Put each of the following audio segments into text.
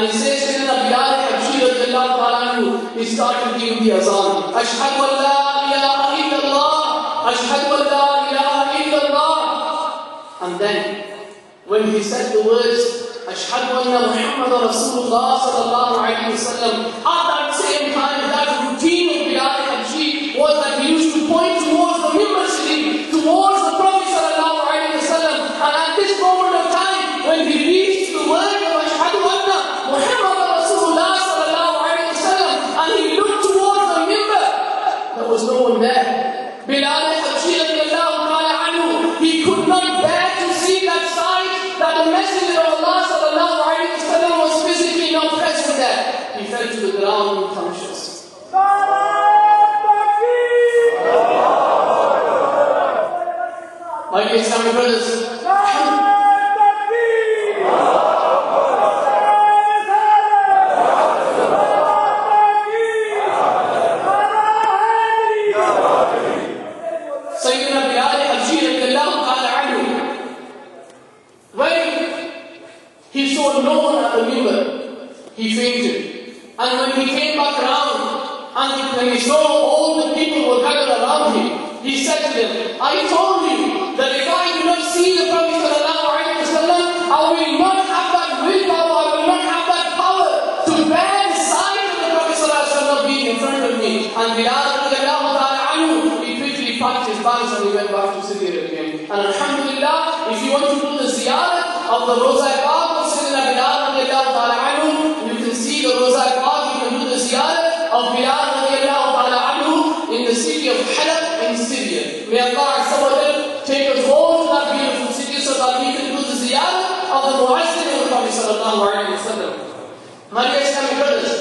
And he says, Sayyidina Bilal Habshi radiallahu ta'ala anhu, he started giving the azan. Ashhadu an la ilaha illallah. Ashhadu an la ilaha illallah. And then, when he said the words, Ashhadu anna Muhammadan Rasulullah sallallahu alayhi wa sallam, at that same time, that routine of Bilal Habshi was that he used to point towards the Mimbar Sharif, towards the Prophet sallallahu alayhi wa sallam. And at this moment of time, when he reached the word of Ashhadu anna Muhammadan Rasulullah sallallahu alayhi wa sallam, and he looked towards the Mimbar, there was no one there. Bilal Habshi radiallahu ta'ala anhu, he could not bear to see that sight, that the Messenger of Allah sallallahu alayhi wa sallam was physically not present there. He fell to the ground unconscious. My dear Islamic brothers, Sayyidina Bilal Habshi radiallahu ta'ala anhu, when he saw no one at the Mimbar, he fainted. And when he came back around, and when he saw all the people were gathered around him, he said to them, I told you that if I do not see the Prophet sallallahu alayhi wa sallam, I will not have that willpower, I will not have that power to bear the sight of the Prophet sallallahu alayhi wa sallam being in front of me. And Bilal radiallahu ta'ala anhu, he quickly packed his bags and he went back to Syria again. And alhamdulillah, if you want to do the ziyarah of the Roza Park of Sayyidina Bilal radiallahu ta'ala anhu, you can see the Roza Park, you can do the ziyarah of Bilal radiallahu ta'ala anhu in the city of Halab in Syria. May Allah Azza wa Jal take us all to that beautiful city so that we can do the ziyarah of the Muazzin of the Prophet sallallahu alayhi wa sallam. My dear Islamic brothers,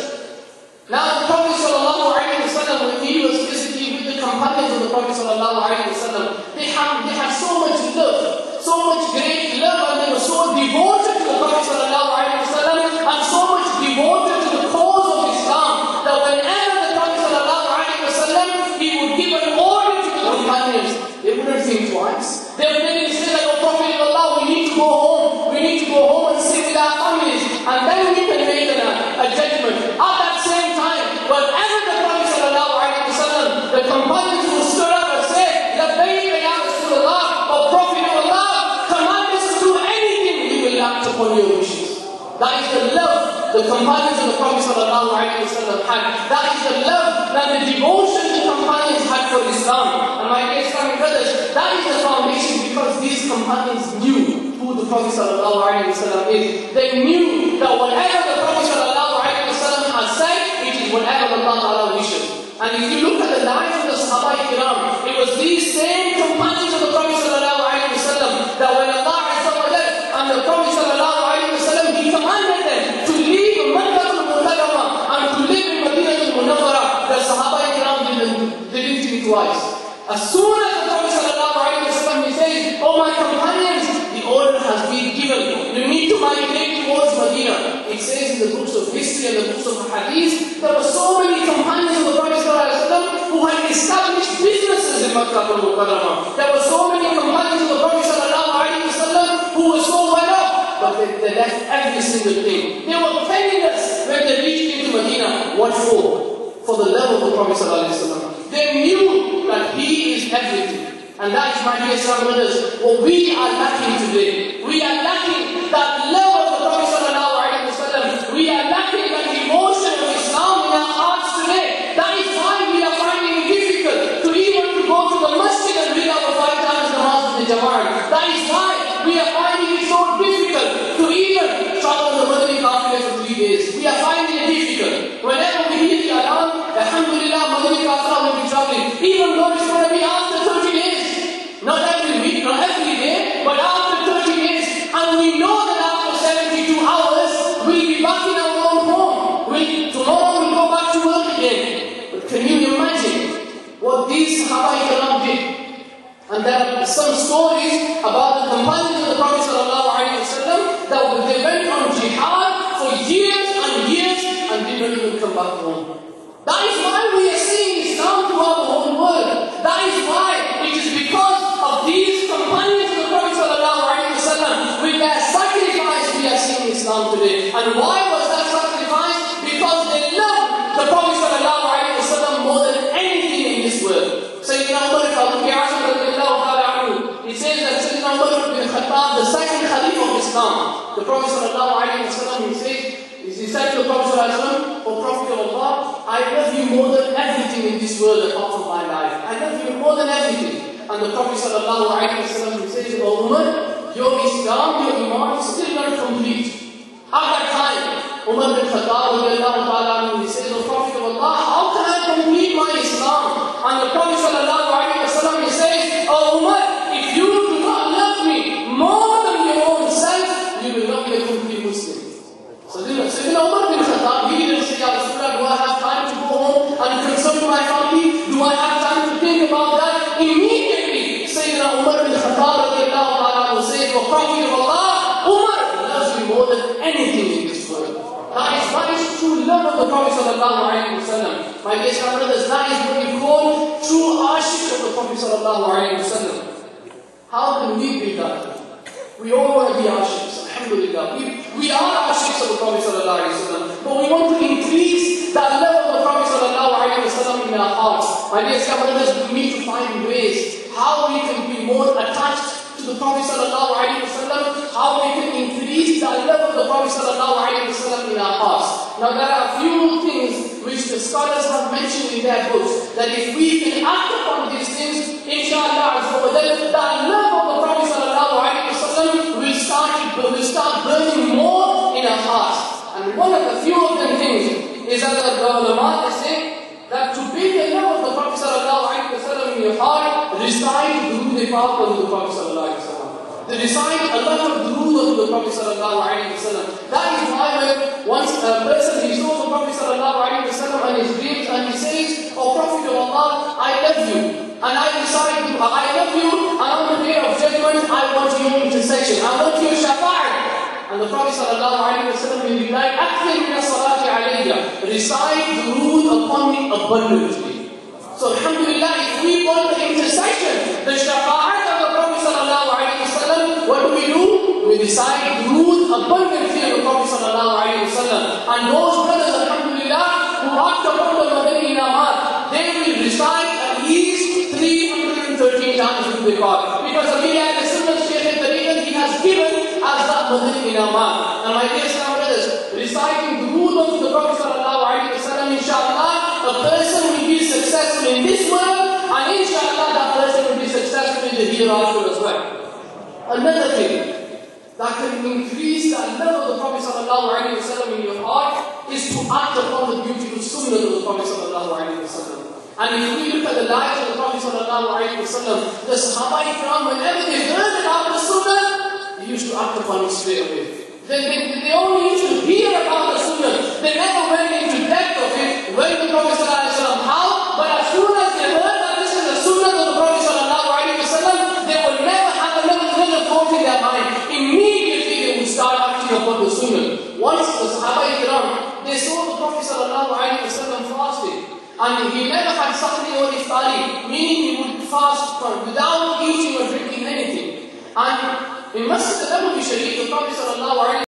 now the Prophet sallallahu alayhi wa sallam, when he was physically with the companions of the Prophet sallallahu alayhi wa sallam, they had so much love, so much great love, and they were so devoted to the Prophet sallallahu alayhi wa sallam, and so much devoted to the cause of Islam, that whenever the Prophet sallallahu alayhi wa sallam, he would give an order to the companions, they wouldn't think twice. They would then say that, oh Prophet of Allah, we need to go home. We need to go home and sit with our families. And then we can make a judgment. At that same time, whenever the Prophet sallallahu alayhi wa sallam, the companions would stood up and say, Labbayka ya Rasulullah, O Prophet of Allah, command us to do anything, we will act upon your wishes. That is the love the companions of the Prophet sallallahu alayhi wa sallam had. That is the love that the devotion the companions had for Islam. And my dear Islamic brothers, that is the foundation, because these companions knew who the Prophet sallallahu alayhi wa sallam is. They knew that whatever the Prophet sallallahu alayhi wa sallam has said, it is whatever Allah Ta'ala wishes. And if you look at the life of the Sahaba Kiram, it was these same companions of the Prophet sallallahu alayhi wa sallam that when Allah Azza wa Jal and the Prophet sallallahu alayhi wa sallam, he commanded them to leave Makkah al-Mukarramah and to live in Medina al-Munawwarah, the Sahaba Kiram didn't think twice. As soon as the Prophet sallallahu alayhi wa sallam, he says, oh my companions, the order has been given. You need to migrate towards Medina. It says in the books of history and the books of hadith, there were so many companions of the Prophet sallallahu alayhi wa sallam who had established businesses in Makkah al-Mukarramah. There were so many companions of the Prophet sallallahu alayhi wa sallam who were so well off, but they left every single thing. They were penniless when they reached into Medina. What for? For the love of the Prophet sallallahu alayhi wa sallam. They knew that he is everything. And that is, my dear Islamic brothers, what we are lacking today. We are lacking that love of the Prophet sallallahu alayhi wa sallam. We are lacking that devotion of Islam in our hearts today. That is why we are finding it difficult to even to go to the masjid and read our 5 times namaz in the Jama'ah. That is why we are finding it so difficult to even travel the Maghrib after for 3 days. We are finding it difficult. Whenever we hear the alarm, alhamdulillah, Maghrib after will be traveling. Even though it's going to be after 30 days. Not every week, not every day, but after 30 days. And we know that after 72 hours, we'll be back in our own home. Tomorrow we'll go back to work again. But can you imagine what these Sahaba Kiram did? And there are some stories about the companions of the Prophet sallallahu alayhi wa sallam that they went on jihad for years and years and didn't even come back home. That is why we are seeing Islam throughout the whole world. That is why it is because of these companions of the Prophet sallallahu alayhi wa sallam, with their sacrifice we are seeing Islam today. And why was that Islam. The Prophet ﷺ, he said to the Prophet ﷺ, O Prophet of Allah, I love you more than everything in this world apart from my life. I love you more than everything. And the Prophet ﷺ, he says, O Umar, your Islam, your Iman is still not complete. At that time, Umar bin Khattab, he says, O Prophet of Allah, how can I complete my Islam? And the Prophet ﷺ, he says, O Umar, if you do not love me more than your own self, you will not be a complete Muslim. So Sayyidina Umar bin Khattab, he didn't say, Ya Rasulullah, do I have time to go home and consult my family? Do I have time to think about that? Immediately, Sayyidina Umar bin Khattab says, O Prophet of Allah, Umar loves you more than anything in this world. That is true love of the Prophet sallallahu alaihi wasallam. My dear brothers, that is what we call true ashik of the Prophet sallallahu alaihi wasallam. How can we be that? We all want to be ashiks, alhamdulillah. We are ashiks of the Prophet sallallahu alaihi wasallam, but we want to increase that love of the Prophet sallallahu alaihi wasallam in our hearts. My dear brothers, we need to find ways how we can be more attached to the Prophet sallallahu alaihi wasallam, how we can increase the love of the Prophet sallallahu alaihi wasallam in our hearts. Now there are a few things which the scholars have mentioned in their books, that if we can act upon these things, inshallah, the love of the Prophet sallallahu alaihi wasallam will start burning more in our hearts. And one of the few of them things is that the ulama say that to build the love of the Prophet sallallahu alaihi wasallam in your heart, recite durood Pak of the Prophet sallallahu alaihi wasallam. Recite a lot of durood of the Prophet sallallahu alaihi wasallam. That is why when once a person he saw the Prophet sallallahu alaihi wasallam in his dreams and he says, O Prophet of Allah, I love you. And I decide, I love you, and on the day of judgment, I want your intercession. I want your shafa'at. And the Prophet sallallahu alaihi wasallam will reply, Akthir min as-salati alayya. Recite durood upon me abundantly. So alhamdulillah, if we want the intercession, the shafa'at of the Prophet sallallahu alaihi wasallam, what do? We recite durood abundantly of the Prophet sallallahu alaihi wasallam. And those brothers, alhamdulillah, who act upon the Madani Inamat, they will recite at least 313 times with the God. Because Amir al-Sunnah Shaykh al-Tariqah, he has given as that Madani Inamat. And my dear brothers, reciting durood of the Prophet sallallahu alaihi wasallam, inshallah, a person will be successful in this world, and inshallah that person will be successful in the hereafter as well. Another thing that can increase the love of the Prophet sallallahu alaihi wasallam in your heart is to act upon the beautiful sunnah of the Prophet sallallahu alaihi wasallam. And if we look at the lives of the Prophet sallallahu alaihi wasallam, the Sahaba Ikram, whenever they heard about the sunnah, they used to act upon it straight away. They only used to hear about the sunnah. They never went into depth of it. When the Prophet sallallahu alaihi wasallam, how? But as soon as they heard that this is the sunnah of the Prophet sallallahu alaihi wasallam, they would never have another thought in their mind. Immediately they would start acting upon the sunnah. Once the Sahaba Ikram, they saw the Prophet sallallahu alaihi wasallam fasting. And he never had sahri or iftari, meaning he would fast without eating or drinking anything. And in Masjid al-Nabawi Sharif, the Prophet sallallahu alaihi